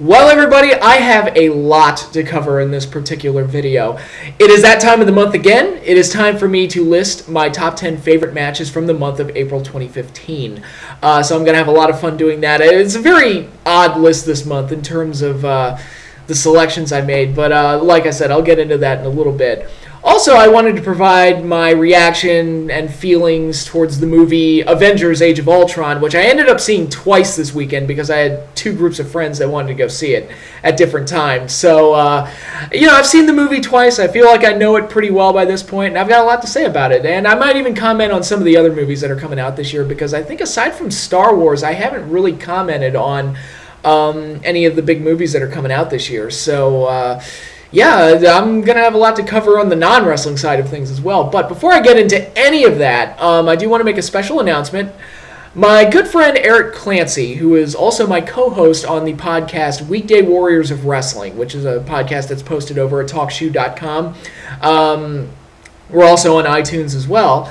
Well, everybody, I have a lot to cover in this particular video. It is that time of the month again. It is time for me to list my top 10 favorite matches from the month of April 2015. So I'm going to have a lot of fun doing that. It's a very odd list this month in terms of the selections I made, but like I said, I'll get into that in a little bit. Also, I wanted to provide my reaction and feelings towards the movie Avengers Age of Ultron, which I ended up seeing twice this weekend because I had two groups of friends that wanted to go see it at different times. So, I've seen the movie twice. I feel like I know it pretty well by this point, and I've got a lot to say about it. And I might even comment on some of the other movies that are coming out this year because I think aside from Star Wars, I haven't really commented on any of the big movies that are coming out this year. So, yeah, I'm going to have a lot to cover on the non-wrestling side of things as well. But before I get into any of that, I do want to make a special announcement. My good friend Eric Clancy, who is also my co-host on the podcast Weekday Warriors of Wrestling, which is a podcast that's posted over at TalkShoe.com. We're also on iTunes as well.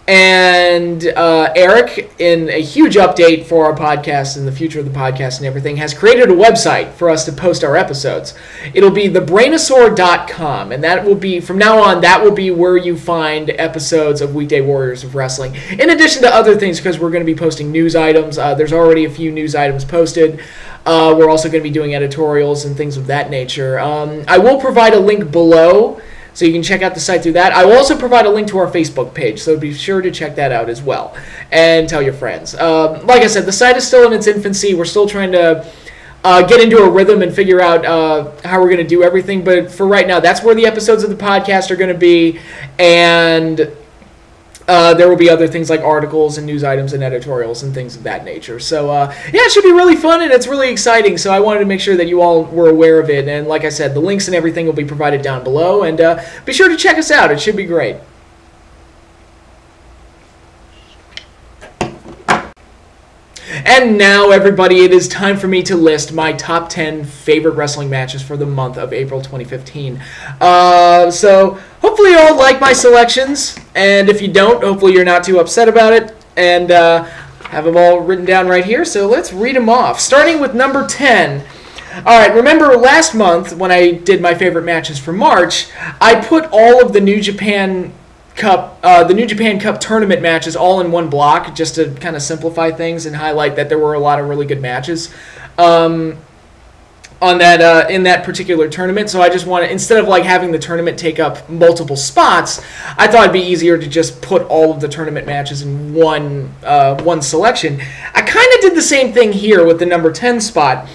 And Eric, in a huge update for our podcast and the future of the podcast and everything, has created a website for us to post our episodes. It'll be thebrainosaur.com, and that will be, from now on, that will be where you find episodes of Weekday Warriors of Wrestling. In addition to other things, because we're going to be posting news items. There's already a few news items posted. We're also going to be doing editorials and things of that nature. I will provide a link below, so you can check out the site through that. I will also provide a link to our Facebook page, so be sure to check that out as well. And tell your friends. Like I said, the site is still in its infancy. We're still trying to get into a rhythm and figure out how we're going to do everything. But for right now, that's where the episodes of the podcast are going to be. And there will be other things like articles and news items and editorials and things of that nature. So, yeah, it should be really fun and it's really exciting. So I wanted to make sure that you all were aware of it. And like I said, the links and everything will be provided down below. And be sure to check us out. It should be great. And now, everybody, it is time for me to list my top 10 favorite wrestling matches for the month of April 2015. So hopefully you all like my selections, and if you don't, hopefully you're not too upset about it, and have them all written down right here, so let's read them off. Starting with number 10. Alright, remember last month when I did my favorite matches for March, I put all of the New Japan Cup tournament matches all in one block just to kind of simplify things and highlight that there were a lot of really good matches on that in that particular tournament. So I just wanted, instead of like having the tournament take up multiple spots, I thought it'd be easier to just put all of the tournament matches in one selection. I kind of did the same thing here with the number 10 spot.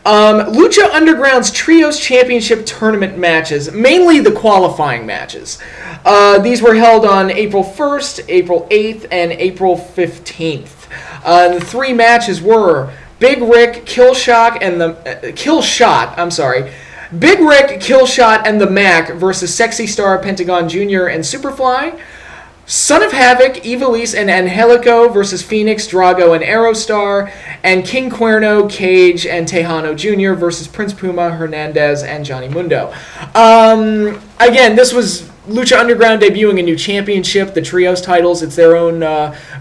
Lucha Underground's Trios Championship Tournament matches, mainly the qualifying matches. These were held on April 1st, April 8th, and April 15th. The three matches were Big Rick, Killshot, and the Big Rick, Killshot, and the Mac versus Sexy Star, Pentagon Jr., and Superfly. Son of Havoc, Ivelisse, and Angelico versus Phoenix, Drago, and Aerostar, and King Cuerno, Cage, and Tejano Jr. versus Prince Puma, Hernandez, and Johnny Mundo. Again, this was Lucha Underground debuting a new championship, the Trios titles. It's their own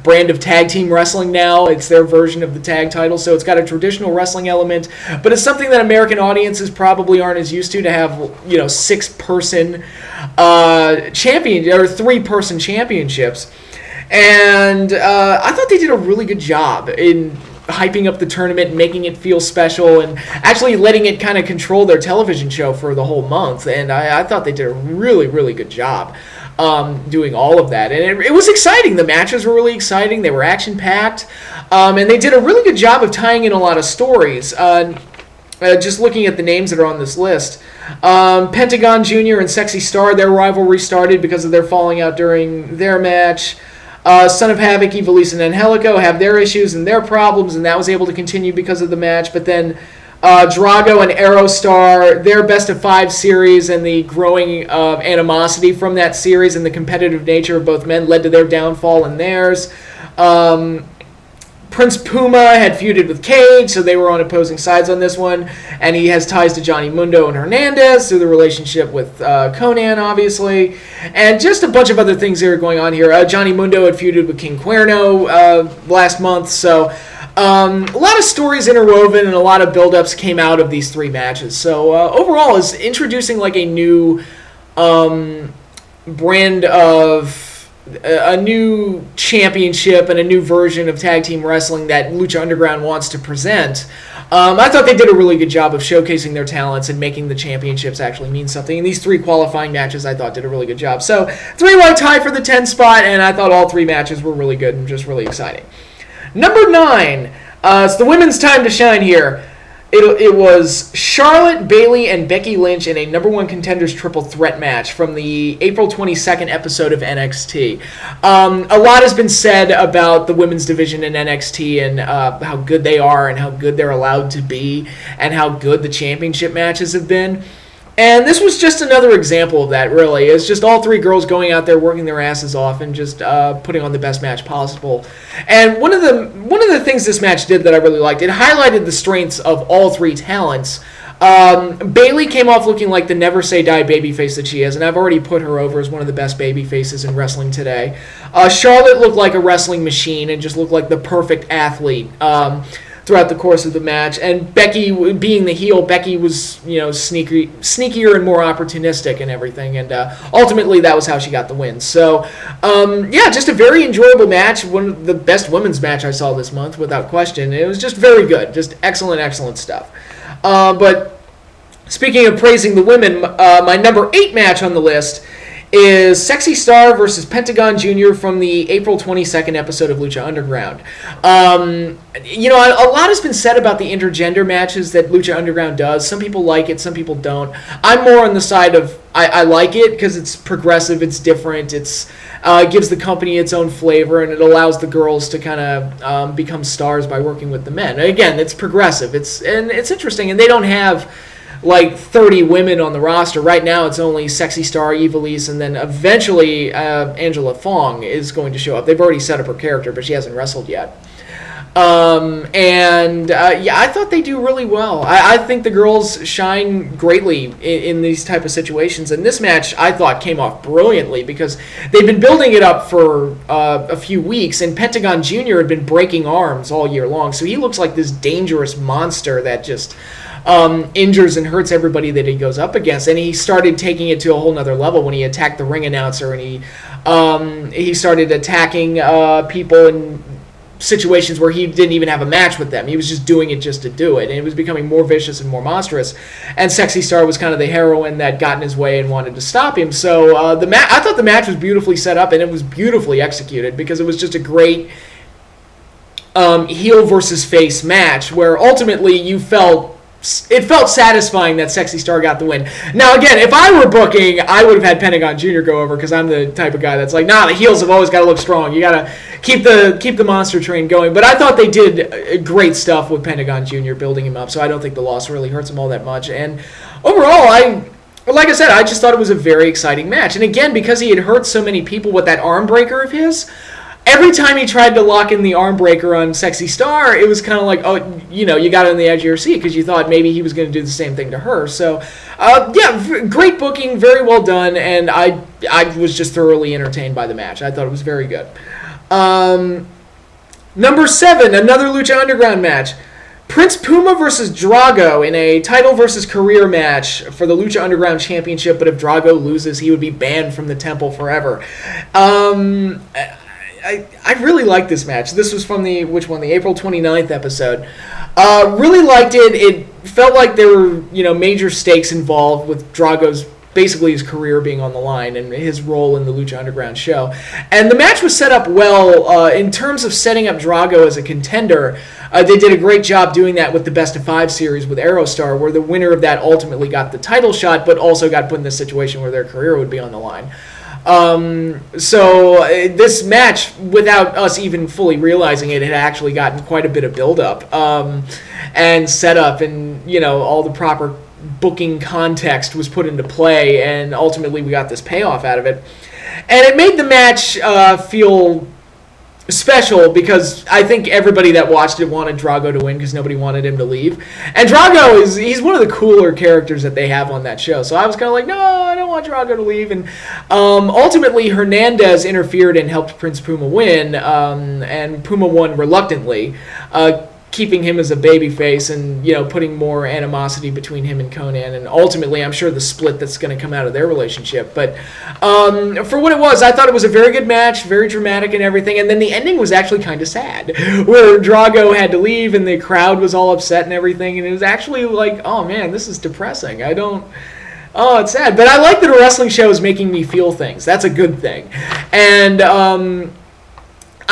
brand of tag team wrestling now. It's their version of the tag title, so it's got a traditional wrestling element, but it's something that American audiences probably aren't as used to have, you know, 6-person champion or 3-person championships. And I thought they did a really good job in hyping up the tournament, making it feel special, and actually letting it kind of control their television show for the whole month. And I thought they did a really, really good job doing all of that. And it was exciting. The matches were really exciting. They were action-packed. And they did a really good job of tying in a lot of stories. Just looking at the names that are on this list. Pentagon Jr. and Sexy Star, their rivalry started because of their falling out during their match. Son of Havoc, Ivelisse, and Angelico have their issues and their problems, and that was able to continue because of the match. But then Drago and Aerostar, their best-of-5 series and the growing animosity from that series and the competitive nature of both men led to their downfall and theirs. Prince Puma had feuded with Cage, so they were on opposing sides on this one, and he has ties to Johnny Mundo and Hernandez through the relationship with Conan, obviously, and just a bunch of other things that are going on here. Johnny Mundo had feuded with King Cuerno last month, so A lot of stories interwoven and a lot of build-ups came out of these 3 matches. So overall, is introducing like a new brand of a new championship and a new version of tag team wrestling that Lucha Underground wants to present. I thought they did a really good job of showcasing their talents and making the championships actually mean something. And these 3 qualifying matches, I thought, did a really good job. So, 3-way tie for the 10 spot, and I thought all 3 matches were really good and just really exciting. Number 9, it's the women's time to shine here. It was Charlotte, Bayley, and Becky Lynch in a #1 Contenders triple threat match from the April 22nd episode of NXT. A lot has been said about the women's division in NXT and how good they are and how good they're allowed to be and how good the championship matches have been. And this was just another example of that, really. It's just all 3 girls going out there working their asses off and just putting on the best match possible. And one of the things this match did that I really liked, it highlighted the strengths of all 3 talents. Bayley came off looking like the never say die babyface that she is, and I've already put her over as one of the best babyfaces in wrestling today. Charlotte looked like a wrestling machine and just looked like the perfect athlete. Throughout the course of the match, and Becky, being the heel, Becky was, you know, sneakier and more opportunistic and everything, and ultimately that was how she got the win. So, yeah, just a very enjoyable match, one of the best women's match I saw this month, without question. It was just very good, just excellent stuff. But speaking of praising the women, my number 8 match on the list is Sexy Star versus Pentagon Jr. from the April 22nd episode of Lucha Underground. You know, a lot has been said about the intergender matches that Lucha Underground does. Some people like it, some people don't. I'm more on the side of I like it because it's progressive, it's different, it gives the company its own flavor, and it allows the girls to kind of become stars by working with the men. Again, it's progressive, it's interesting, and they don't have like 30 women on the roster. Right now it's only Sexy Star, Ivelisse, and then eventually Angela Fong is going to show up. They've already set up her character, but she hasn't wrestled yet. Yeah, I thought they do really well. I think the girls shine greatly in these type of situations, and this match I thought came off brilliantly because they've been building it up for a few weeks, and Pentagon Jr. had been breaking arms all year long, so he looks like this dangerous monster that just injures and hurts everybody that he goes up against. And he started taking it to a whole nother level when he attacked the ring announcer, and he started attacking people in situations where he didn't even have a match with them. He was just doing it just to do it, and it was becoming more vicious and more monstrous. And Sexy Star was kind of the heroine that got in his way and wanted to stop him. So I thought the match was beautifully set up, and it was beautifully executed because it was just a great heel versus face match where ultimately it felt satisfying that Sexy Star got the win. Now, again, if I were booking, I would have had Pentagon Jr. go over because I'm the type of guy that's like, nah, the heels have always got to look strong. You got to keep the monster train going. But I thought they did great stuff with Pentagon Jr. building him up, so I don't think the loss really hurts him all that much. And overall, like I said, I just thought it was a very exciting match. And again, because he had hurt so many people with that arm breaker of his, every time he tried to lock in the arm breaker on Sexy Star, it was kind of like, oh, you know, you got it on the edge of your seat because you thought maybe he was going to do the same thing to her. So, yeah, great booking, very well done, and I was just thoroughly entertained by the match. I thought it was very good. Number 7, another Lucha Underground match. Prince Puma versus Drago in a title versus career match for the Lucha Underground Championship, but if Drago loses, he would be banned from the temple forever. I really liked this match. This was from the April 29th episode. Really liked it. It felt like there were, you know, major stakes involved with Drago's, basically his career being on the line and his role in the Lucha Underground show. And the match was set up well in terms of setting up Drago as a contender. They did a great job doing that with the Best of 5 series with Aerostar, where the winner of that ultimately got the title shot, but also got put in this situation where their career would be on the line. So this match, without us even fully realizing it, had actually gotten quite a bit of build-up and setup, and, you know, all the proper booking context was put into play, and ultimately we got this payoff out of it. And it made the match feel special because I think everybody that watched it wanted Drago to win because nobody wanted him to leave. And Drago he's one of the cooler characters that they have on that show. So I was kind of like, no, I don't want Drago to leave. And ultimately, Hernandez interfered and helped Prince Puma win, and Puma won reluctantly, keeping him as a babyface and, you know, putting more animosity between him and Conan, and ultimately I'm sure the split that's going to come out of their relationship. But for what it was, I thought it was a very good match, very dramatic and everything, and then the ending was actually kind of sad, where Drago had to leave and the crowd was all upset and everything, and it was actually like, oh man, this is depressing. Oh, it's sad. But I like that a wrestling show is making me feel things. That's a good thing. And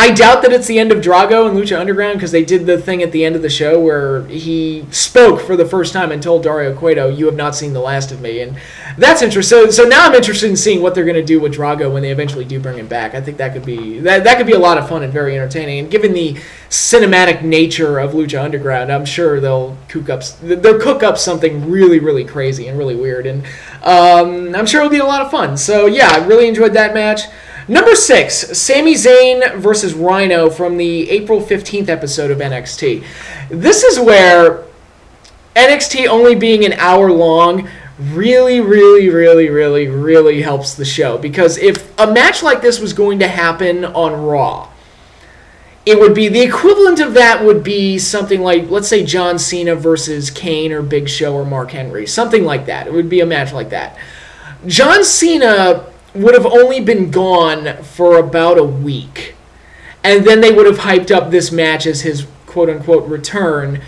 I doubt that it's the end of Drago and Lucha Underground, because they did the thing at the end of the show where he spoke for the first time and told Dario Cueto, "You have not seen the last of me." And that's interesting. So now I'm interested in seeing what they're going to do with Drago when they eventually do bring him back. I think that could be that could be a lot of fun and very entertaining. And given the cinematic nature of Lucha Underground, I'm sure they'll cook up something really, really crazy and really weird. And I'm sure it'll be a lot of fun. So yeah, I really enjoyed that match. Number 6, Sami Zayn versus Rhyno from the April 15th episode of NXT. This is where NXT only being an hour long really, really, really, really, really helps the show. Because if a match like this was going to happen on Raw, it would be, the equivalent of that would be something like, let's say John Cena versus Kane or Big Show or Mark Henry. Something like that. It would be a match like that. John Cena would have only been gone for about a week. And then they would have hyped up this match as his quote-unquote return.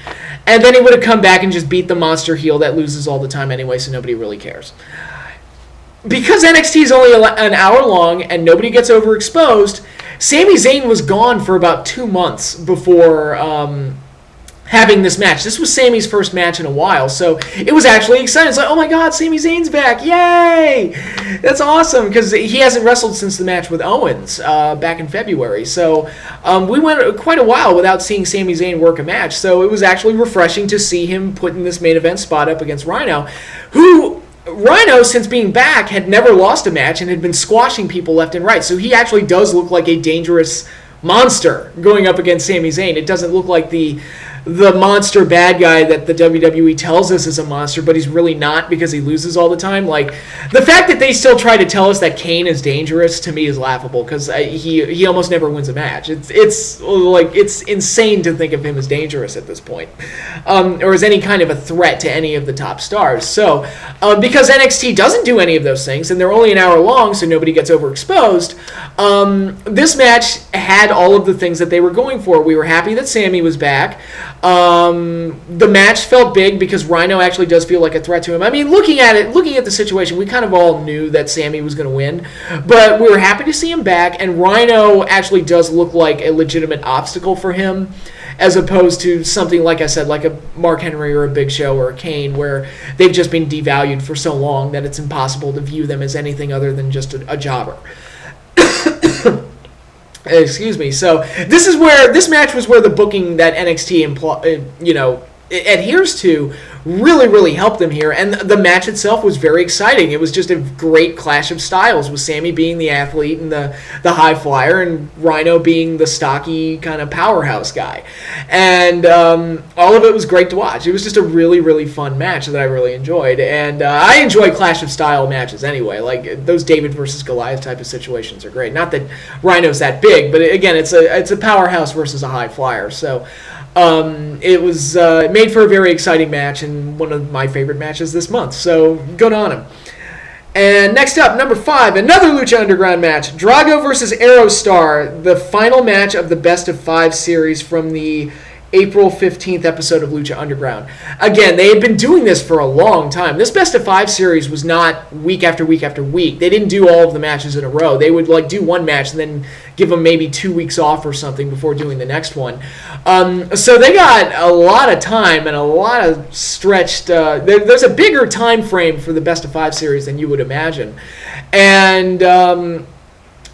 And then he would have come back and just beat the monster heel that loses all the time anyway, so nobody really cares. Because NXT is only an hour long and nobody gets overexposed, Sami Zayn was gone for about 2 months before having this match. This was Sami's first match in a while, so it was actually exciting. It's like, oh my god, Sami Zayn's back, yay! That's awesome, because he hasn't wrestled since the match with Owens back in February, so we went quite a while without seeing Sami Zayn work a match, so it was actually refreshing to see him put in this main event spot up against Rhyno, who, Rhyno, since being back, had never lost a match and had been squashing people left and right, so he actually does look like a dangerous monster going up against Sami Zayn. It doesn't look like the monster bad guy that the WWE tells us is a monster, but he's really not because he loses all the time. Like, the fact that they still try to tell us that Kane is dangerous, to me, is laughable, because he almost never wins a match. It's like, it's insane to think of him as dangerous at this point, or as any kind of a threat to any of the top stars. So because NXT doesn't do any of those things, and they're only an hour long, so nobody gets overexposed, this match had all of the things that they were going for. We were happy that Sami was back. The match felt big because Rhyno actually does feel like a threat to him. I mean, looking at the situation, we kind of all knew that Sami was going to win, but we were happy to see him back, and Rhyno actually does look like a legitimate obstacle for him, as opposed to something, like I said, like a Mark Henry or a Big Show or a Kane, where they've just been devalued for so long that it's impossible to view them as anything other than just a jobber. Excuse me. So this match was where the booking that NXT adheres to really, really helped them here, and the match itself was very exciting. It was just a great clash of styles, with Sami being the athlete and the high flyer, and Rhyno being the stocky kind of powerhouse guy, and all of it was great to watch. It was just a really, really fun match that I really enjoyed, and I enjoy clash of style matches anyway. Like, those David versus Goliath type of situations are great. Not that Rhino's that big, but again, it's a powerhouse versus a high flyer, so it was made for a very exciting match and one of my favorite matches this month, so good on him. And next up, number 5, another Lucha Underground match, Drago versus Aerostar, the final match of the Best of 5 series from the April 15th episode of Lucha Underground. Again, they had been doing this for a long time. This Best of 5 series was not week after week after week. They didn't do all of the matches in a row. They would do one match and then give them maybe 2 weeks off or something before doing the next one. So they got a lot of time and a lot of stretched... there's a bigger time frame for the Best of 5 series than you would imagine. And...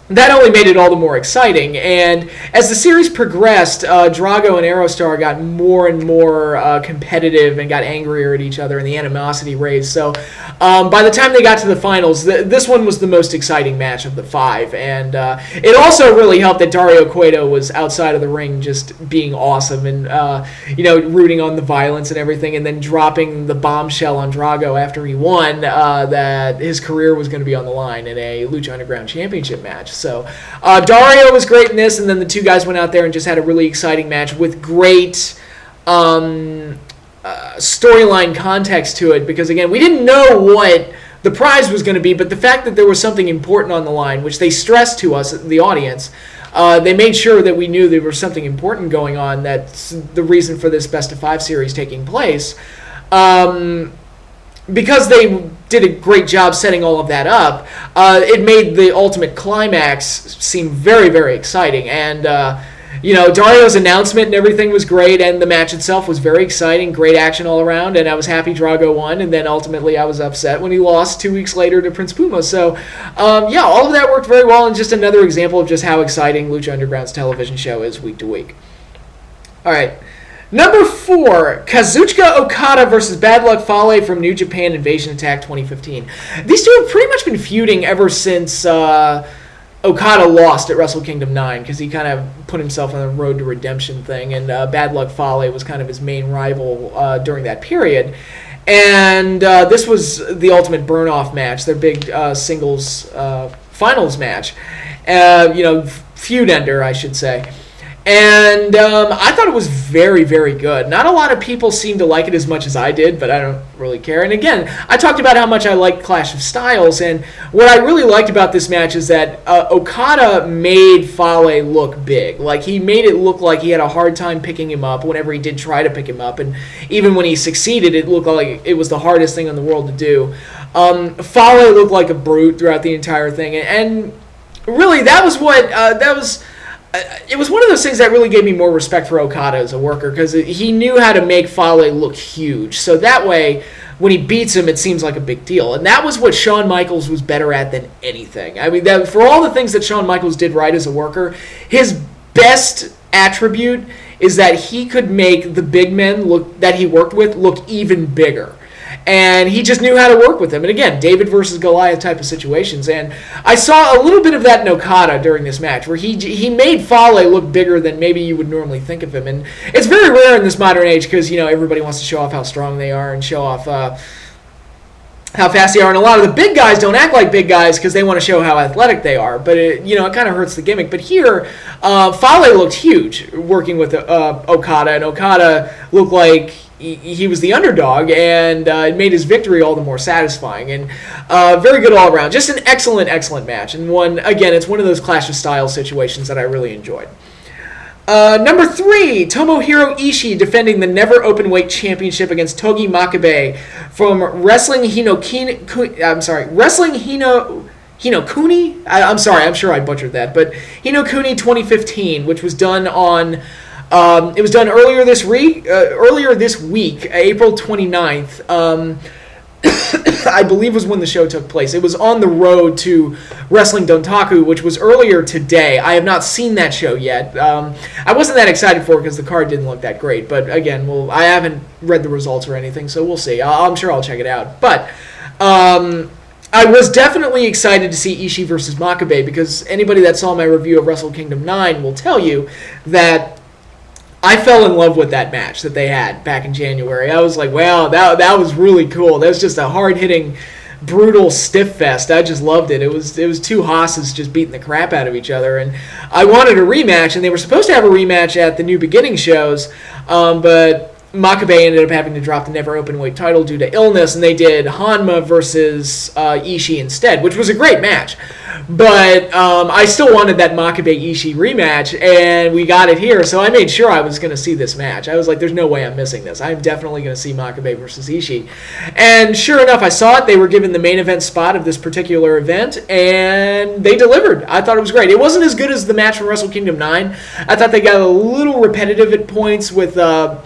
that only made it all the more exciting. And as the series progressed, Drago and Aerostar got more and more competitive and got angrier at each other, and the animosity raised. So by the time they got to the finals, this one was the most exciting match of the 5. And it also really helped that Dario Cueto was outside of the ring just being awesome and, rooting on the violence and everything, and then dropping the bombshell on Drago after he won that his career was going to be on the line in a Lucha Underground Championship match. So Dario was great in this, and then the two guys went out there and just had a really exciting match with great storyline context to it, because again, we didn't know what the prize was going to be, but the fact that there was something important on the line, which they stressed to us, the audience, they made sure that we knew there was something important going on, that's the reason for this Best of 5 series taking place. Because they did a great job setting all of that up, it made the ultimate climax seem very, very exciting. And, Dario's announcement and everything was great, and the match itself was very exciting, great action all around, and I was happy Drago won, and then ultimately I was upset when he lost 2 weeks later to Prince Puma. So, all of that worked very well, and just another example of just how exciting Lucha Underground's television show is week to week. All right. Number 4, Kazuchika Okada versus Bad Luck Fale from New Japan Invasion Attack 2015. These two have pretty much been feuding ever since Okada lost at Wrestle Kingdom 9, because he kind of put himself on the road to redemption thing, and Bad Luck Fale was kind of his main rival during that period. And this was the ultimate burn-off match, their big singles finals match. Feud ender, I should say. And I thought it was very, very good. Not a lot of people seem to like it as much as I did, but I don't really care. And again, I talked about how much I like Clash of Styles, and what I really liked about this match is that Okada made Fale look big. Like, he made it look like he had a hard time picking him up whenever he did try to pick him up, and even when he succeeded, it looked like it was the hardest thing in the world to do. Fale looked like a brute throughout the entire thing, and really, that was what, it was one of those things that really gave me more respect for Okada as a worker, because he knew how to make Fale look huge. So that way, when he beats him, it seems like a big deal. And that was what Shawn Michaels was better at than anything. I mean, for all the things that Shawn Michaels did right as a worker, his best attribute is that he could make the big men that he worked with look even bigger. And he just knew how to work with them. And again, David versus Goliath type of situations. And I saw a little bit of that in Okada during this match, where he made Fale look bigger than maybe you would normally think of him. And it's very rare in this modern age, because, everybody wants to show off how strong they are and show off how fast they are. And a lot of the big guys don't act like big guys because they want to show how athletic they are. But, it kind of hurts the gimmick. But here, Fale looked huge working with Okada. And Okada looked like he was the underdog, and it made his victory all the more satisfying. And very good all around. Just an excellent, excellent match. And it's one of those Clash of Styles situations that I really enjoyed. Number 3, Tomohiro Ishii defending the Never Openweight Championship against Togi Makabe from Wrestling Hinokuni. I'm sorry, I'm sure I butchered that, but Hinokuni 2015, which was done on. It was done earlier this week, April 29th. I believe was when the show took place. It was on the road to Wrestling Dontaku, which was earlier today. I have not seen that show yet. I wasn't that excited for it because the card didn't look that great. But again, I haven't read the results or anything, so we'll see. I'm sure I'll check it out. But I was definitely excited to see Ishii versus Makabe, because anybody that saw my review of Wrestle Kingdom 9 will tell you that I fell in love with that match that they had back in January. I was like, wow, that was really cool. That was just a hard-hitting, brutal stiff fest. I just loved it. It was two hosses just beating the crap out of each other. And I wanted a rematch, and they were supposed to have a rematch at the New Beginning shows, but Makabe ended up having to drop the Never Openweight title due to illness, and they did Hanma versus Iishi instead, which was a great match. But I still wanted that Makabe-Ishii rematch, and we got it here, so I made sure I was going to see this match. I was like, there's no way I'm missing this. I'm definitely going to see Makabe versus Ishii. And sure enough, I saw it. They were given the main event spot of this particular event, and they delivered. I thought it was great. It wasn't as good as the match from Wrestle Kingdom 9. I thought they got a little repetitive at points with the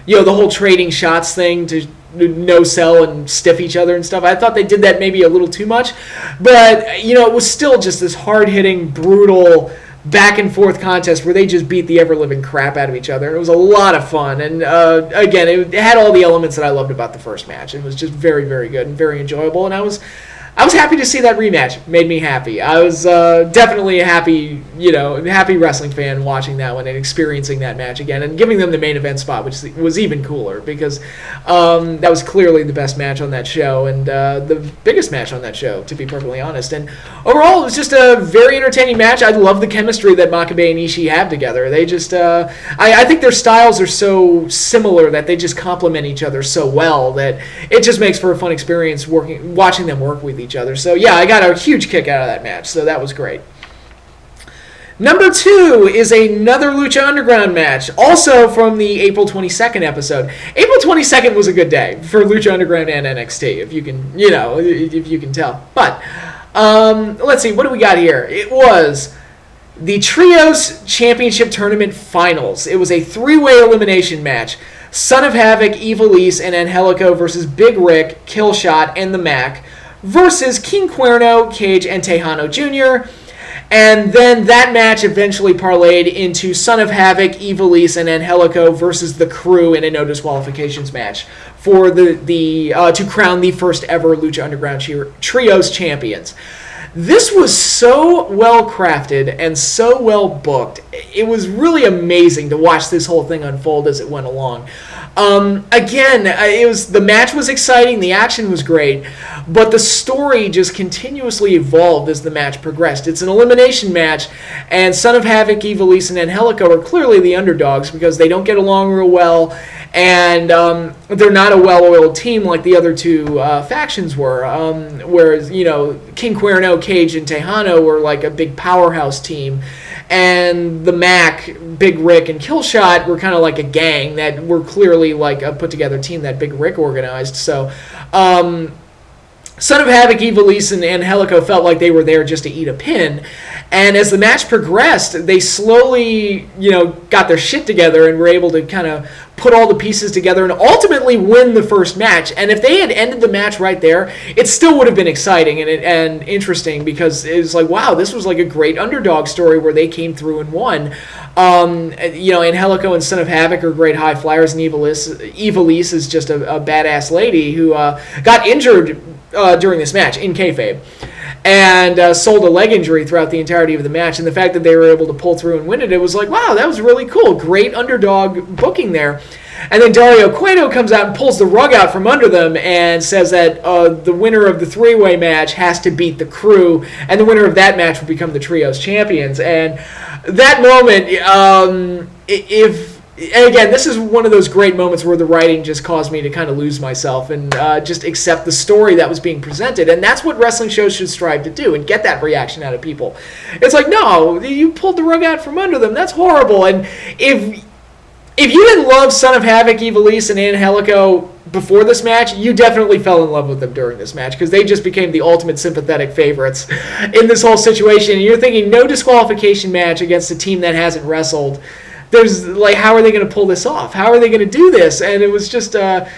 whole trading shots thing to no-sell and stiff each other and stuff. I thought they did that maybe a little too much. But, you know, it was still just this hard-hitting, brutal, back-and-forth contest where they just beat the ever-living crap out of each other. It was a lot of fun. And, again, it had all the elements that I loved about the first match. It was just very, very good and very enjoyable. And I was happy to see that rematch. It made me happy. I was definitely a happy wrestling fan watching that one and experiencing that match again and giving them the main event spot, which was even cooler because that was clearly the best match on that show and the biggest match on that show, to be perfectly honest. And overall, it was just a very entertaining match. I love the chemistry that Makabe and Iishi have together. They just, I think their styles are so similar that they just complement each other so well that it just makes for a fun experience watching them work with each other. So yeah, I got a huge kick out of that match, so that was great. Number 2 is another Lucha Underground match, also from the April 22nd episode. April 22nd was a good day for Lucha Underground and NXT, if you can, if you can tell. But let's see, what do we got here? It was the Trios Championship Tournament Finals. It was a 3-way elimination match. Son of Havoc, Ivelisse, and Angelico versus Big Rick, Killshot, and the Mac versus King Cuerno, Cage, and Tejano Jr. And then that match eventually parlayed into Son of Havoc, Ivelisse, and Angelico versus the Crew in a no disqualifications match for to crown the first ever Lucha Underground Trios champions. This was so well crafted and so well booked. It was really amazing to watch this whole thing unfold as it went along. Again, the match was exciting, the action was great, but the story just continuously evolved as the match progressed. It's an elimination match, and Son of Havoc, Ivelisse, and Angelico are clearly the underdogs because they don't get along real well, and they're not a well-oiled team like the other two factions were. Whereas, King Cuerno, Cage, and Tejano were like a big powerhouse team. And the Mac, Big Rick, and Killshot were kind of like a gang that were clearly like a put-together team that Big Rick organized. So, Son of Havoc, Ivelisse, and Angelico felt like they were there just to eat a pin. And as the match progressed, they slowly, got their shit together and were able to kind of put all the pieces together and ultimately win the first match. And if they had ended the match right there, it still would have been exciting and interesting because it was like, wow, this was like a great underdog story where they came through and won. Angelico and Son of Havoc are great high flyers, and Ivelisse is just a badass lady who got injured during this match in kayfabe and sold a leg injury throughout the entirety of the match. And the fact that they were able to pull through and win it, it was like, wow, that was really cool. Great underdog booking there. And then Dario Cueto comes out and pulls the rug out from under them and says that the winner of the 3-way match has to beat the Crew, and the winner of that match will become the Trios champions. And that moment, and again, this is one of those great moments where the writing just caused me to kind of lose myself and just accept the story that was being presented. And that's what wrestling shows should strive to do and get that reaction out of people. It's like, no, you pulled the rug out from under them. That's horrible. And if you didn't love Son of Havoc, Ivelisse, and Angelico before this match, you definitely fell in love with them during this match because they just became the ultimate sympathetic favorites in this whole situation. And you're thinking, no disqualification match against a team that hasn't wrestled. There's like, how are they going to pull this off? How are they going to do this? And it was just a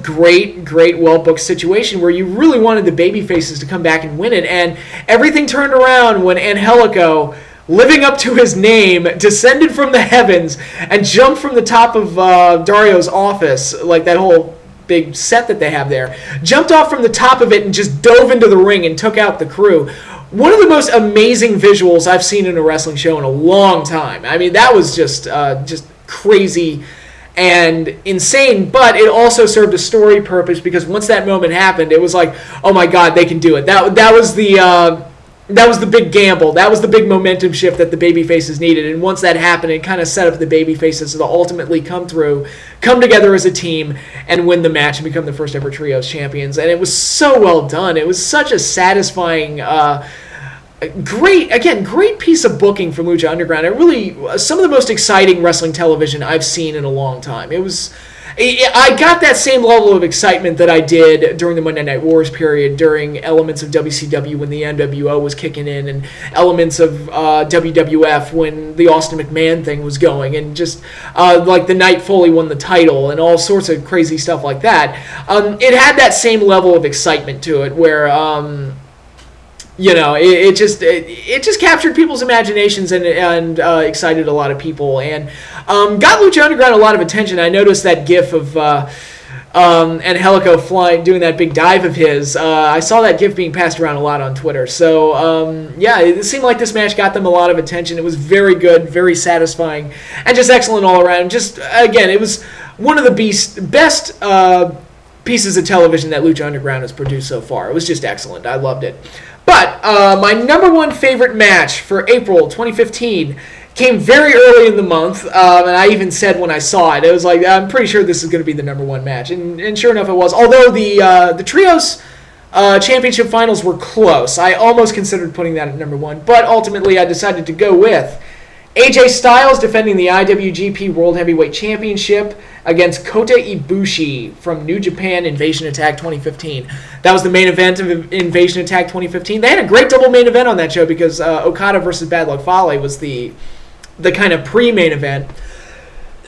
great, well-booked situation where you really wanted the babyfaces to come back and win it. And everything turned around when Angelico, living up to his name, descended from the heavens and jumped from the top of Dario's office, like that whole big set that they have there, jumped off from the top of it and just dove into the ring and took out the Crew. One of the most amazing visuals I've seen in a wrestling show in a long time. I mean, that was just crazy and insane, but it also served a story purpose because once that moment happened, it was like, oh my God, they can do it. That was the big gamble. That was the big momentum shift that the babyfaces needed. And once that happened, it kind of set up the babyfaces to ultimately come together as a team and win the match and become the first ever Trios champions. And it was so well done. It was such a satisfying great piece of booking from Lucha Underground. It really, some of the most exciting wrestling television I've seen in a long time. I got that same level of excitement that I did during the Monday Night Wars period, during elements of WCW when the NWO was kicking in, and elements of WWF when the Austin McMahon thing was going, and just like the night Foley won the title and all sorts of crazy stuff like that. It had that same level of excitement to it, where it just captured people's imaginations and excited a lot of people, and got Lucha Underground a lot of attention. I noticed that GIF of Angelico flying, doing that big dive of his. I saw that GIF being passed around a lot on Twitter. So yeah, it seemed like this match got them a lot of attention. It was very good, very satisfying, and just excellent all around. Just again, it was one of the best pieces of television that Lucha Underground has produced so far. It was just excellent. I loved it. But my number one favorite match for April 2015 came very early in the month, and I even said when I saw it, it was like, I'm pretty sure this is going to be the number one match, and sure enough it was. Although the Trios Championship Finals were close. I almost considered putting that at number one, but ultimately I decided to go with AJ Styles defending the IWGP World Heavyweight Championship against Kota Ibushi from New Japan Invasion Attack 2015. That was the main event of Invasion Attack 2015. They had a great double main event on that show because Okada versus Bad Luck Fale was the kind of pre-main event.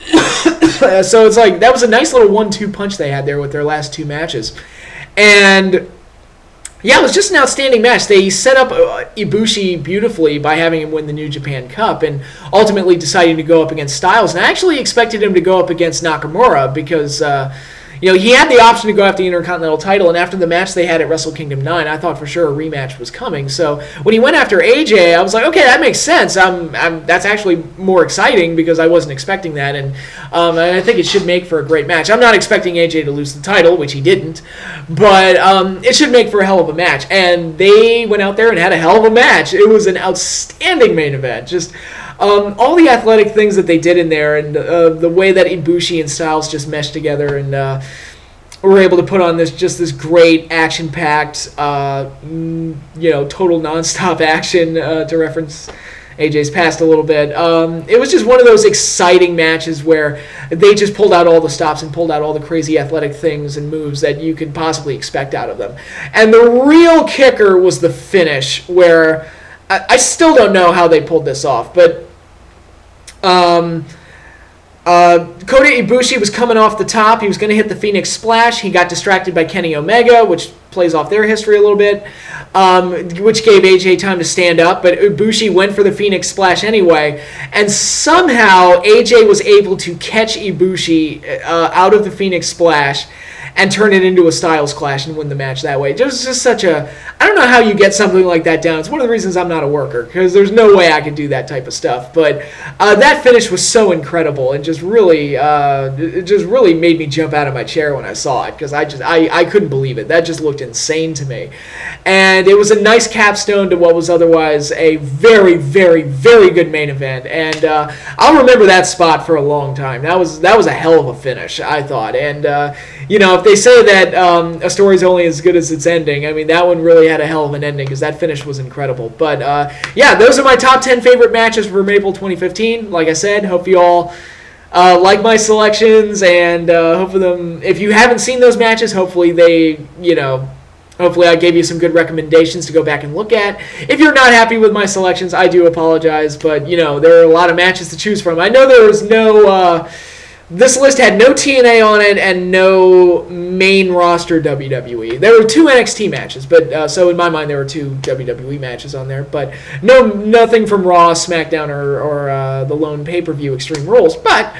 So it's like, that was a nice little 1-2 punch they had there with their last two matches. And yeah, it was just an outstanding match. They set up Ibushi beautifully by having him win the New Japan Cup and ultimately deciding to go up against Styles. And I actually expected him to go up against Nakamura because he had the option to go after the Intercontinental title, and after the match they had at Wrestle Kingdom 9, I thought for sure a rematch was coming. So when he went after AJ, I was like, okay, that makes sense. That's actually more exciting because I wasn't expecting that, and I think it should make for a great match. I'm not expecting AJ to lose the title, which he didn't, but it should make for a hell of a match. And they went out there and had a hell of a match. It was an outstanding main event. Just all the athletic things that they did in there, and the way that Ibushi and Styles just meshed together, and were able to put on this great action-packed, total nonstop action, to reference AJ's past a little bit. It was just one of those exciting matches where they just pulled out all the stops and pulled out all the crazy athletic things and moves that you could possibly expect out of them. And the real kicker was the finish, where I still don't know how they pulled this off, but Kota Ibushi was coming off the top. He was going to hit the Phoenix Splash. He got distracted by Kenny Omega, which plays off their history a little bit, which gave AJ time to stand up. But Ibushi went for the Phoenix Splash anyway, and somehow AJ was able to catch Ibushi out of the Phoenix Splash and turn it into a Styles Clash and win the match that way. It was just such a... I don't know how you get something like that down. It's one of the reasons I'm not a worker, because there's no way I could do that type of stuff. But that finish was so incredible, and just really made me jump out of my chair when I saw it, because I couldn't believe it. That just looked insane to me. And it was a nice capstone to what was otherwise a very, very, very good main event. And I'll remember that spot for a long time. That was a hell of a finish, I thought. And if they say that a story's only as good as its ending, I mean, that one really had a hell of an ending, because that finish was incredible. But yeah, those are my top 10 favorite matches from April 2015. Like I said, hope you all like my selections, and hope for them. If you haven't seen those matches, hopefully hopefully I gave you some good recommendations to go back and look at. If you're not happy with my selections, I do apologize, but there are a lot of matches to choose from. I know there was no... This list had no TNA on it and no main roster WWE. There were 2 NXT matches, but so in my mind there were 2 WWE matches on there, but nothing from Raw, SmackDown, or the lone pay-per-view Extreme Rules. But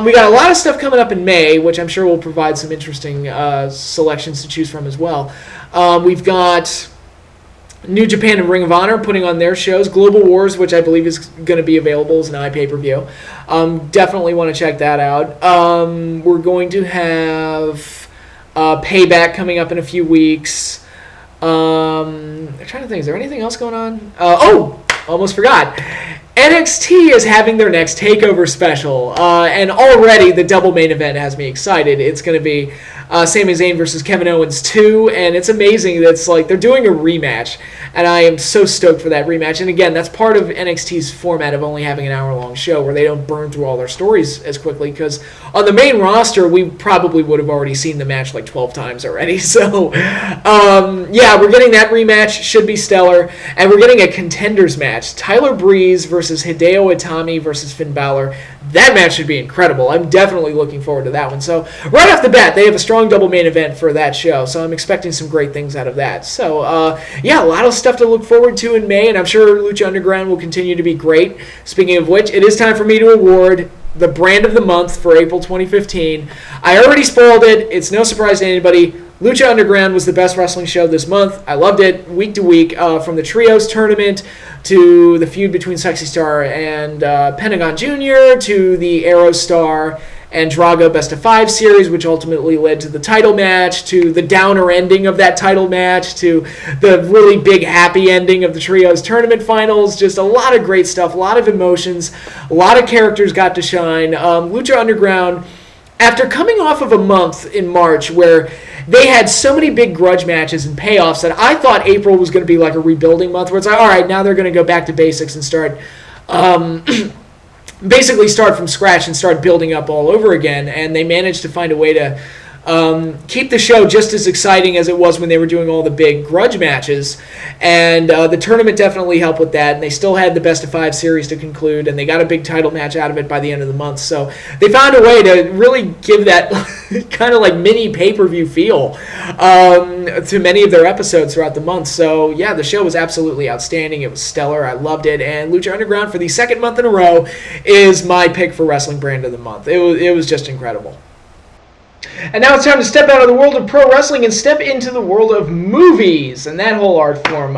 we got a lot of stuff coming up in May, which I'm sure will provide some interesting selections to choose from as well. We've got New Japan and Ring of Honor putting on their shows. Global Wars, which I believe is going to be available as an iPay-per-view. Definitely want to check that out. We're going to have Payback coming up in a few weeks. I'm trying to think, is there anything else going on? Almost forgot. NXT is having their next takeover special, and already the double main event has me excited. It's going to be Sami Zayn versus Kevin Owens 2, and it's amazing that it's like they're doing a rematch, and I am so stoked for that rematch. And again, that's part of NXT's format of only having an hour-long show where they don't burn through all their stories as quickly, because on the main roster, we probably would have already seen the match like 12 times already. So, yeah, we're getting that rematch. Should be stellar. And we're getting a Contenders match. Tyler Breeze versus Hideo Itami versus Finn Balor. That match should be incredible. I'm definitely looking forward to that one. So, right off the bat, they have a strong double main event for that show. So, I'm expecting some great things out of that. So, yeah, a lot of stuff to look forward to in May, and I'm sure Lucha Underground will continue to be great. Speaking of which, it is time for me to award the brand of the month for April 2015. I already spoiled it. It's no surprise to anybody. Lucha Underground was the best wrestling show this month. I loved it week to week, from the Trios tournament to the feud between Sexy Star and Pentagon Jr. to the Aero Star and Drago Best of 5 series, which ultimately led to the title match, to the downer ending of that title match, to the really big happy ending of the Trios tournament finals. Just a lot of great stuff, a lot of emotions, a lot of characters got to shine. Lucha Underground, after coming off of a month in March where they had so many big grudge matches and payoffs that I thought April was going to be like a rebuilding month where it's like, all right, now they're going to go back to basics and start basically start from scratch and start building up all over again. And they managed to find a way to keep the show just as exciting as it was when they were doing all the big grudge matches. And the tournament definitely helped with that. And they still had the Best of 5 series to conclude, and they got a big title match out of it by the end of the month. So they found a way to really give that kind of like mini pay-per-view feel to many of their episodes throughout the month. So yeah, the show was absolutely outstanding. It was stellar. I loved it. And Lucha Underground for the second month in a row is my pick for Wrestling Brand of the Month. It was just incredible. And now it's time to step out of the world of pro wrestling and step into the world of movies and that whole art form.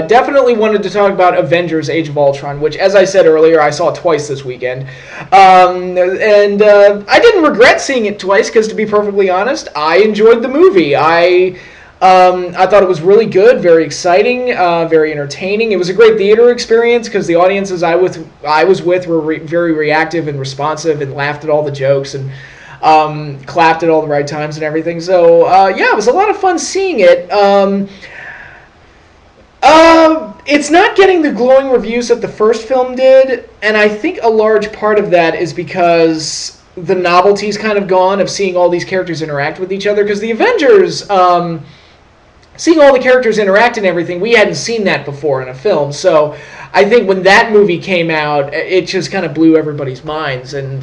Definitely wanted to talk about Avengers Age of Ultron, which, as I said earlier, I saw twice this weekend. And I didn't regret seeing it twice because, to be perfectly honest, I enjoyed the movie. I thought it was really good, very exciting, very entertaining. It was a great theater experience because the audiences I was with were very reactive and responsive and laughed at all the jokes and clapped at all the right times and everything. So, yeah, it was a lot of fun seeing it. It's not getting the glowing reviews that the first film did, and I think a large part of that is because the novelty's kind of gone of seeing all these characters interact with each other. Because the Avengers, seeing all the characters interact and everything, we hadn't seen that before in a film. So I think when that movie came out, it just kind of blew everybody's minds. And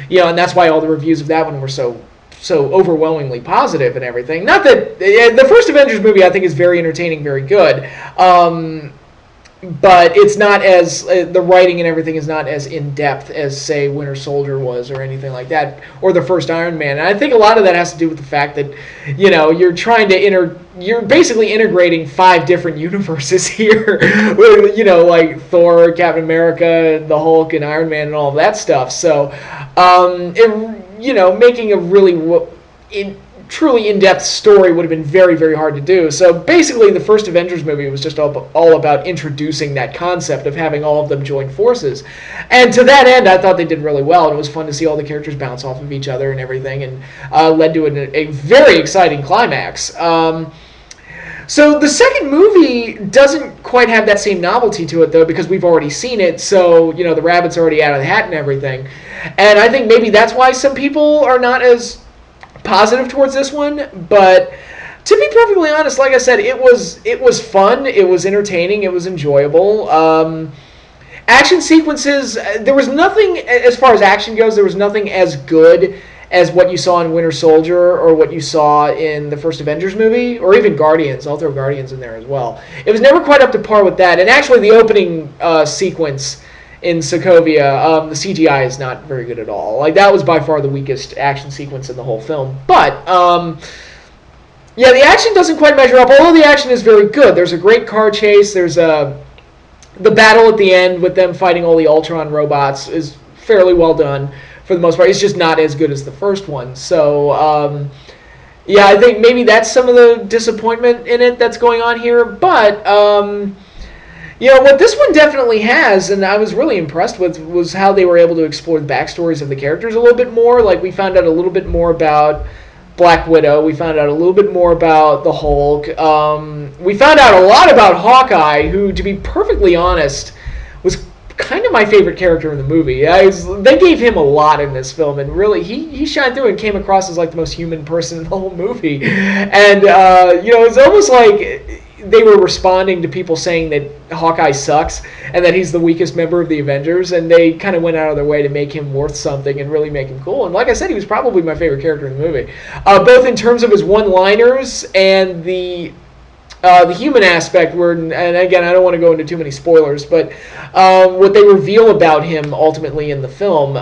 you know, and that's why all the reviews of that one were so overwhelmingly positive and everything. Not that the first Avengers movie I think is very entertaining, very good, but it's not as the writing and everything is not as in depth as, say, Winter Soldier was or anything like that, or the first Iron Man. And I think a lot of that has to do with the fact that, you know, you're trying to you're basically integrating 5 different universes here, with, you know, like Thor, Captain America, the Hulk, and Iron Man, and all of that stuff. So, you know, making a really truly in-depth story would have been very, very hard to do. So basically, the first Avengers movie was just all about introducing that concept of having all of them join forces. And to that end, I thought they did really well. And it was fun to see all the characters bounce off of each other and everything, and led to a very exciting climax. So the second movie doesn't quite have that same novelty to it, though, because we've already seen it. So, you know, the rabbit's already out of the hat and everything. And I think maybe that's why some people are not as positive towards this one. But to be perfectly honest, like I said, it was fun. It was entertaining. It was enjoyable. Action sequences, there was nothing, as far as action goes, there was nothing as good as what you saw in Winter Soldier or what you saw in the first Avengers movie, or even Guardians. I'll throw Guardians in there as well. It was never quite up to par with that. And actually, the opening sequence in Sokovia, the CGI is not very good at all. Like, that was by far the weakest action sequence in the whole film. But, yeah, the action doesn't quite measure up, although the action is very good. There's a great car chase. There's the battle at the end with them fighting all the Ultron robots is fairly well done. For the most part, it's just not as good as the first one. So, yeah, I think maybe that's some of the disappointment in it that's going on here. But, You know, what this one definitely has, and I was really impressed with, was how they were able to explore the backstories of the characters a little bit more. Like, we found out a little bit more about Black Widow. We found out a little bit more about the Hulk. We found out a lot about Hawkeye, who, to be perfectly honest, was kind of my favorite character in the movie. They gave him a lot in this film, and really, he shined through and came across as like the most human person in the whole movie. And, you know, it's almost like they were responding to people saying that Hawkeye sucks and that he's the weakest member of the Avengers, and they kind of went out of their way to make him worth something and really make him cool. And like I said, he was probably my favorite character in the movie, both in terms of his one-liners and the human aspect. And again, I don't want to go into too many spoilers, but what they reveal about him ultimately in the film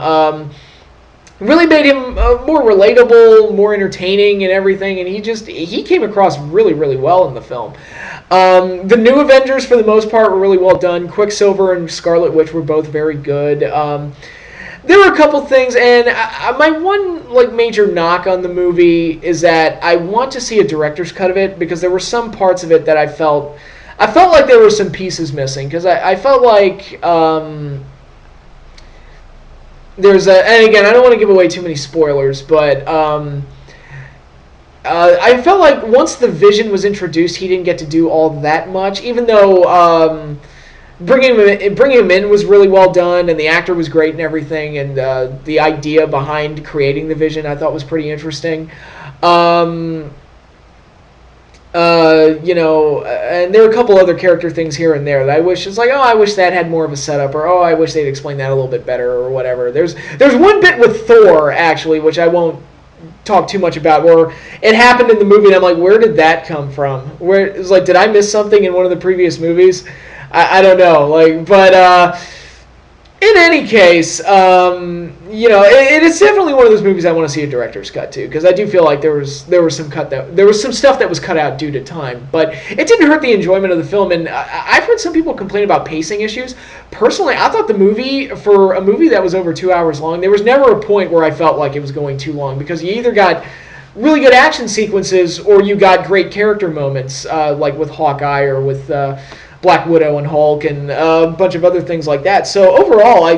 really made him more relatable, more entertaining and everything, and he came across really, really well in the film. The new Avengers, for the most part, were really well done. Quicksilver and Scarlet Witch were both very good. There were a couple things, and my one like major knock on the movie is that I want to see a director's cut of it, because there were some parts of it that I felt like there were some pieces missing, because I felt like and again, I don't want to give away too many spoilers, but I felt like once the Vision was introduced, he didn't get to do all that much, even though bringing him in was really well done, and the actor was great and everything, and the idea behind creating the Vision I thought was pretty interesting. You know, and there were a couple other character things here and there that I wish, it's like, oh, I wish that had more of a setup, or oh, I wish they'd explain that a little bit better, or whatever. There's one bit with Thor, actually, which I won't talk too much about, where it happened in the movie, and I'm like, where did that come from? Where it's like, did I miss something in one of the previous movies? I don't know, like, but in any case, you know, it is definitely one of those movies I want to see a director's cut to, because I do feel like there was some stuff that was cut out due to time, but it didn't hurt the enjoyment of the film. And I've heard some people complain about pacing issues. Personally, I thought the movie, for a movie that was over 2 hours long, there was never a point where I felt like it was going too long, because you either got really good action sequences or you got great character moments, like with Hawkeye or with Black Widow and Hulk and a bunch of other things like that. So overall, I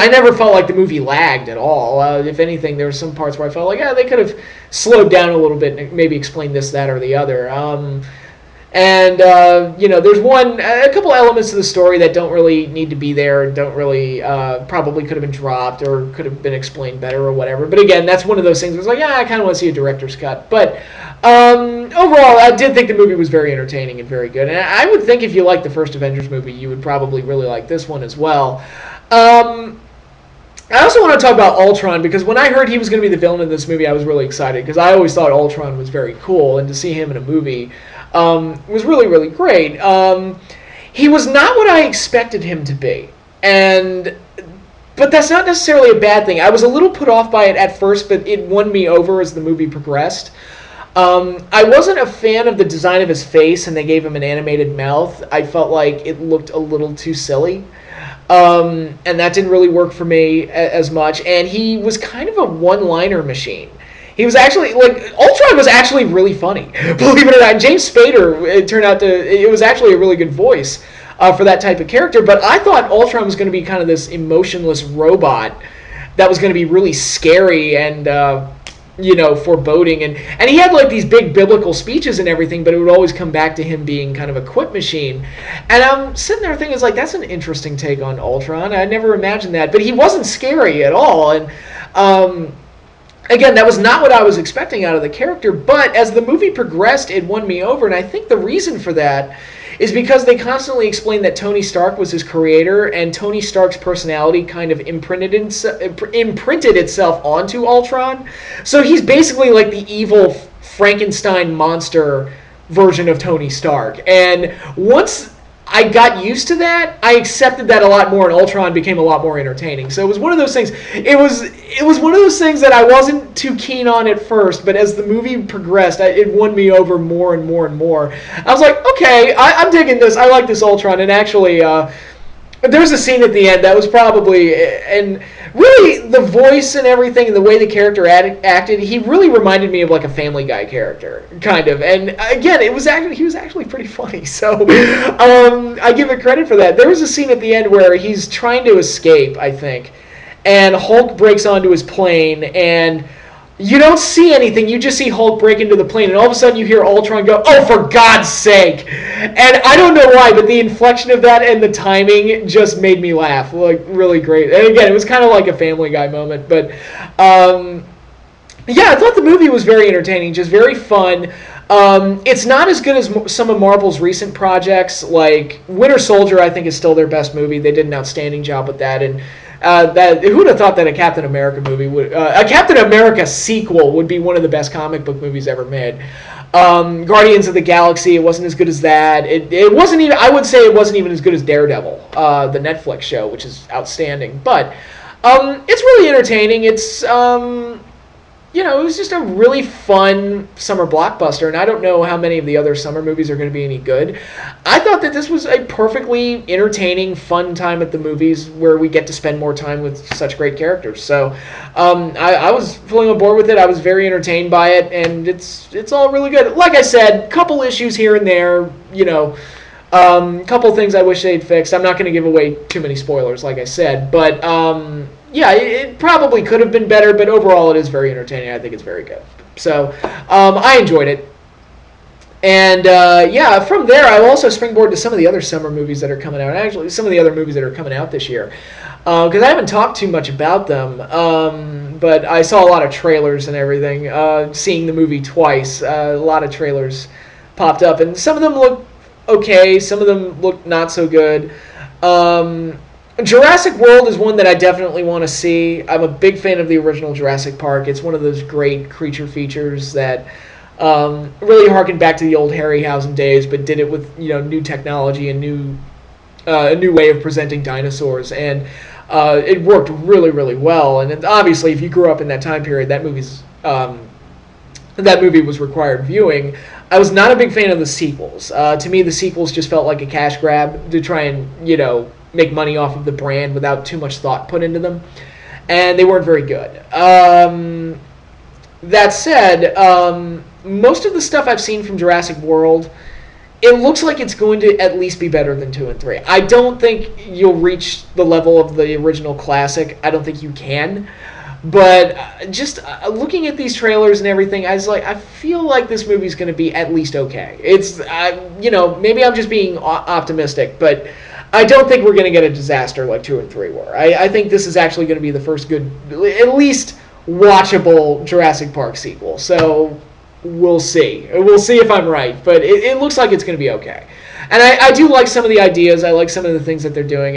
never felt like the movie lagged at all. If anything, there were some parts where I felt like, they could have slowed down a little bit and maybe explained this, that, or the other. You know, there's a couple elements of the story that don't really need to be there and don't really, probably could have been dropped or could have been explained better or whatever. But again, that's one of those things where it's like, I kind of want to see a director's cut. But overall, I did think the movie was very entertaining and very good. And I would think if you liked the first Avengers movie, you would probably really like this one as well. I also want to talk about Ultron, because when I heard he was going to be the villain in this movie, I was really excited, because I always thought Ultron was very cool, and to see him in a movie was really, really great. He was not what I expected him to be, but that's not necessarily a bad thing. I was a little put off by it at first, but it won me over as the movie progressed. I wasn't a fan of the design of his face, and they gave him an animated mouth. I felt like it looked a little too silly. And that didn't really work for me as much. And he was kind of a one-liner machine. He was actually, Ultron was actually really funny. Believe it or not, James Spader, it was actually a really good voice for that type of character. But I thought Ultron was going to be kind of this emotionless robot that was going to be really scary and, foreboding. And he had, these big biblical speeches and everything, but it would always come back to him being kind of a quip machine. And I'm sitting there thinking, that's an interesting take on Ultron. I never imagined that. But he wasn't scary at all. And, again, that was not what I was expecting out of the character. But as the movie progressed, it won me over. And I think the reason for that is because they constantly explained that Tony Stark was his creator, and Tony Stark's personality kind of imprinted itself onto Ultron. So he's basically like the evil Frankenstein monster version of Tony Stark. And once I got used to that, I accepted that a lot more, and Ultron became a lot more entertaining. So it was one of those things. It was one of those things that I wasn't too keen on at first, but as the movie progressed, it won me over more and more and more. I was like, okay, I'm digging this. I like this Ultron. And actually, there's a scene at the end that was probably, and really, the voice and everything, and the way the character acted, he really reminded me of like a Family Guy character, kind of. And again, he was actually pretty funny. So I give it credit for that. There was a scene at the end where he's trying to escape, I think, and Hulk breaks onto his plane, and you don't see anything. You just see Hulk break into the plane, and all of a sudden you hear Ultron go, "Oh, for God's sake!" And I don't know why, but the inflection of that and the timing just made me laugh. Like, really great. And again, it was kind of like a Family Guy moment. But, yeah, I thought the movie was very entertaining, just very fun. It's not as good as some of Marvel's recent projects. Like, Winter Soldier, I think, is still their best movie. They did an outstanding job with that, and who would have thought that a Captain America movie a Captain America sequel would be one of the best comic book movies ever made. Guardians of the Galaxy, it wasn't as good as that. It wasn't even, I would say it wasn't even as good as Daredevil, the Netflix show, which is outstanding. But it's really entertaining. It's it was just a really fun summer blockbuster, and I don't know how many of the other summer movies are going to be any good. I thought that this was a perfectly entertaining, fun time at the movies where we get to spend more time with such great characters. So I was fully on board with it. I was very entertained by it, and it's all really good. Like I said, couple issues here and there, couple things I wish they'd fixed. I'm not going to give away too many spoilers, like I said, but yeah, it probably could have been better, but overall it is very entertaining. I think it's very good. So I enjoyed it. And yeah, from there I also springboard to some of the other summer movies that are coming out. Actually, some of the other movies that are coming out this year. Because I haven't talked too much about them, but I saw a lot of trailers and everything. Seeing the movie twice, a lot of trailers popped up. And some of them look okay, some of them look not so good. Jurassic World is one that I definitely want to see. I'm a big fan of the original Jurassic Park. It's one of those great creature features that really harkened back to the old Harryhausen days, but did it with new technology and a new way of presenting dinosaurs, and it worked really, really well. And obviously, if you grew up in that time period, that movie was required viewing. I was not a big fan of the sequels. To me, the sequels just felt like a cash grab to try and make money off of the brand without too much thought put into them, and they weren't very good. That said, most of the stuff I've seen from Jurassic World, it looks like it's going to at least be better than 2 and 3. I don't think you'll reach the level of the original classic. I don't think you can. But just looking at these trailers and everything, I feel like this movie's going to be at least okay. It's, maybe I'm just being optimistic, but I don't think we're going to get a disaster like 2 and 3 were. I think this is actually going to be the first good, at least watchable Jurassic Park sequel. So we'll see. We'll see if I'm right, but it looks like it's going to be okay. And I do like some of the ideas. I like some of the things that they're doing.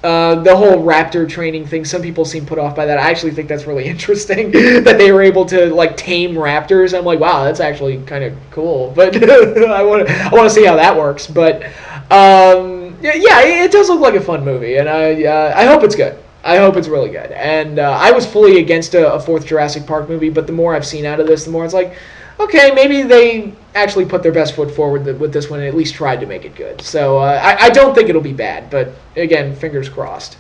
The whole raptor training thing, some people seem put off by that. I actually think that's really interesting that they were able to tame raptors. I'm like, wow, that's actually kind of cool. But I want to see how that works. But yeah, it does look like a fun movie, and I hope it's good. I hope it's really good. And I was fully against a fourth Jurassic Park movie, but the more I've seen out of this, the more it's like, okay, maybe they actually put their best foot forward with this one and at least tried to make it good. So I don't think it'll be bad, but again, fingers crossed.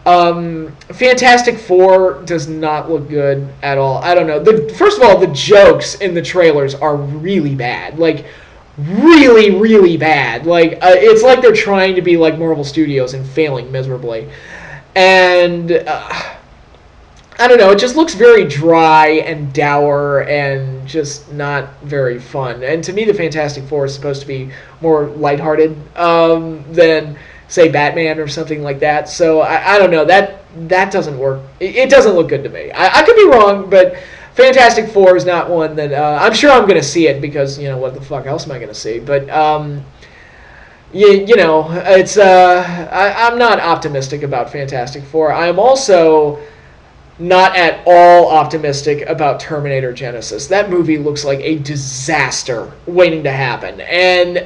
Fantastic Four does not look good at all. I don't know. First of all, the jokes in the trailers are really bad. Really, really bad. It's like they're trying to be like Marvel Studios and failing miserably. And I don't know, it just looks very dry and dour and just not very fun. And to me, the Fantastic Four is supposed to be more lighthearted than, say, Batman or something like that. So I don't know, that doesn't work. It doesn't look good to me. I could be wrong, but Fantastic Four is not one that I'm sure I'm going to see it because, what the fuck else am I going to see? But it's I'm not optimistic about Fantastic Four. I'm also not at all optimistic about Terminator Genesis. That movie looks like a disaster waiting to happen. And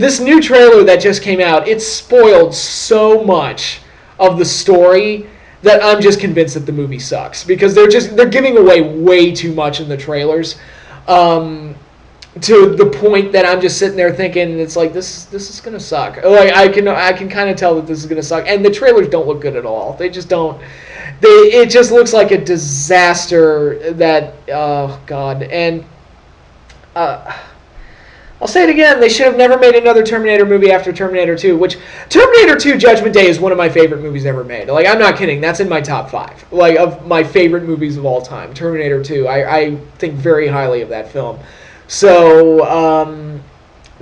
this new trailer that just came out, it spoiled so much of the story that I'm just convinced that the movie sucks because they're giving away way too much in the trailers. to the point that I'm just sitting there thinking it's like this is gonna suck. Like I can kind of tell that this is gonna suck, and the trailers don't look good at all. They just don't. It just looks like a disaster. That oh god, and I'll say it again. They should have never made another Terminator movie after Terminator 2, which Terminator 2 Judgment Day is one of my favorite movies ever made. Like, I'm not kidding. That's in my top 5, like, of my favorite movies of all time. Terminator 2. I think very highly of that film. So,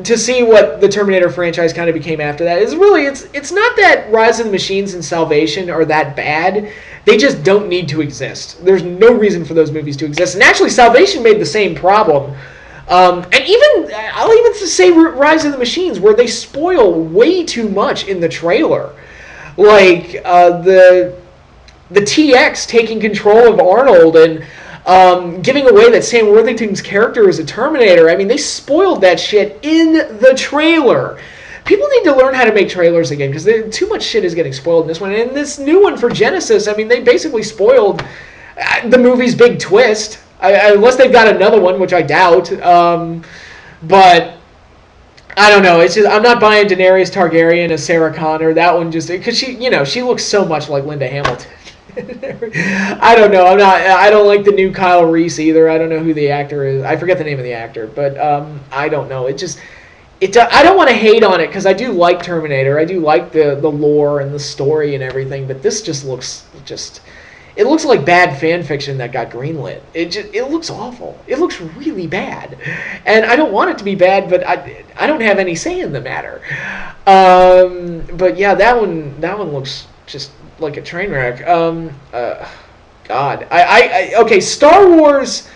to see what the Terminator franchise kind of became after that is really, it's not that Rise of the Machines and Salvation are that bad. They just don't need to exist. There's no reason for those movies to exist. And actually, Salvation made the same problem. And even, I'll even say Rise of the Machines, where they spoil way too much in the trailer. Like, the TX taking control of Arnold and giving away that Sam Worthington's character is a Terminator. I mean, they spoiled that shit in the trailer. People need to learn how to make trailers again, because too much shit is getting spoiled in this one. And this new one for Genesis, I mean, they basically spoiled the movie's big twist. Unless they've got another one, which I doubt. But I don't know. It's just I'm not buying Daenerys Targaryen as Sarah Connor. That one just because she looks so much like Linda Hamilton. I don't know. I don't like the new Kyle Reese either. I don't know who the actor is. I forget the name of the actor, but I don't know. I don't want to hate on it because I do like Terminator. I do like the lore and the story and everything. But this just looks It looks like bad fan fiction that got greenlit. It looks awful. It looks really bad, and I don't want it to be bad, but I don't have any say in the matter. But yeah, that one looks just like a train wreck. God, okay, Star Wars.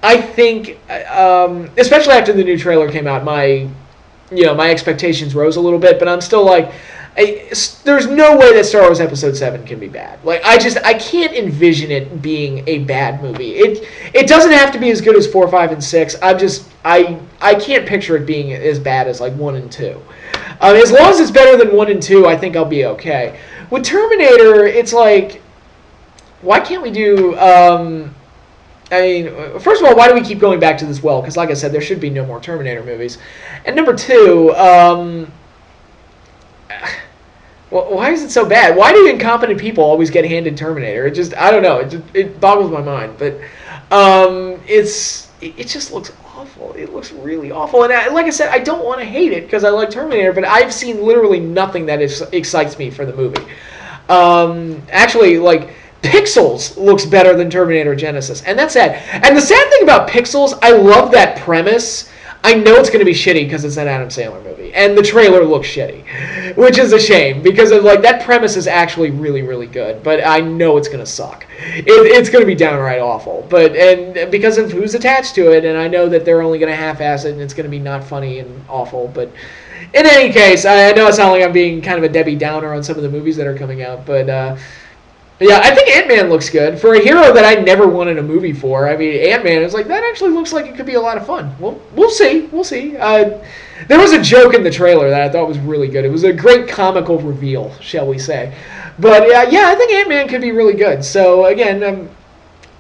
I think, especially after the new trailer came out, my expectations rose a little bit, but I'm still like. There's no way that Star Wars Episode 7 can be bad. Like I can't envision it being a bad movie. It doesn't have to be as good as 4, 5, and 6. I can't picture it being as bad as like 1 and 2. As long as it's better than 1 and 2, I think I'll be okay. With Terminator, it's like, why can't we do? I mean, first of all, why do we keep going back to this well? Because like I said, there should be no more Terminator movies. And number 2. Well, why is it so bad? Why do incompetent people always get handed Terminator? I don't know. It boggles my mind. But it just looks awful. It looks really awful. And like I said, I don't want to hate it because I like Terminator, but I've seen literally nothing that excites me for the movie. Actually, like, Pixels looks better than Terminator Genesis, and that's sad. And the sad thing about Pixels, I love that premise. I know it's going to be shitty because it's an Adam Sandler movie, and the trailer looks shitty, which is a shame because that premise is actually really, really good. But I know it's going to suck. It's going to be downright awful. And because of who's attached to it, and I know that they're only going to half-ass it, and it's going to be not funny and awful. But in any case, I know it sounds like I'm being kind of a Debbie Downer on some of the movies that are coming out, but. Yeah, I think Ant-Man looks good. For a hero that I never wanted a movie for, I mean, Ant-Man is like, that actually looks like it could be a lot of fun. Well, we'll see. We'll see. There was a joke in the trailer that I thought was really good. It was a great comical reveal, shall we say. But, yeah, I think Ant-Man could be really good. So, again,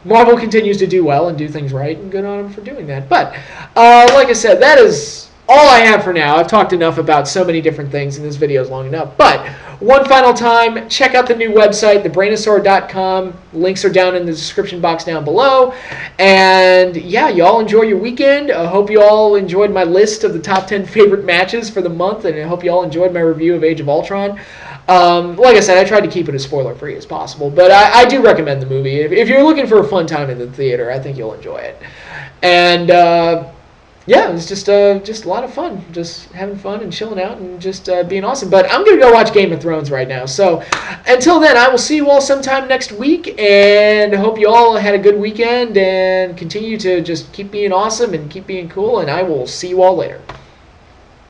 Marvel continues to do well and do things right, and good on them for doing that. But, like I said, that is all I have for now. I've talked enough about so many different things, and this video is long enough. But one final time, check out the new website, thebrainosaur.com. Links are down in the description box down below. And yeah, y'all enjoy your weekend. I hope you all enjoyed my list of the top 10 favorite matches for the month, and I hope you all enjoyed my review of Age of Ultron. Like I said, I tried to keep it as spoiler-free as possible, but I do recommend the movie. If you're looking for a fun time in the theater, I think you'll enjoy it. And yeah, it was just a lot of fun. Just having fun and chilling out and just being awesome. But I'm going to go watch Game of Thrones right now. So until then, I will see you all sometime next week. And I hope you all had a good weekend and continue to just keep being awesome and keep being cool. And I will see you all later.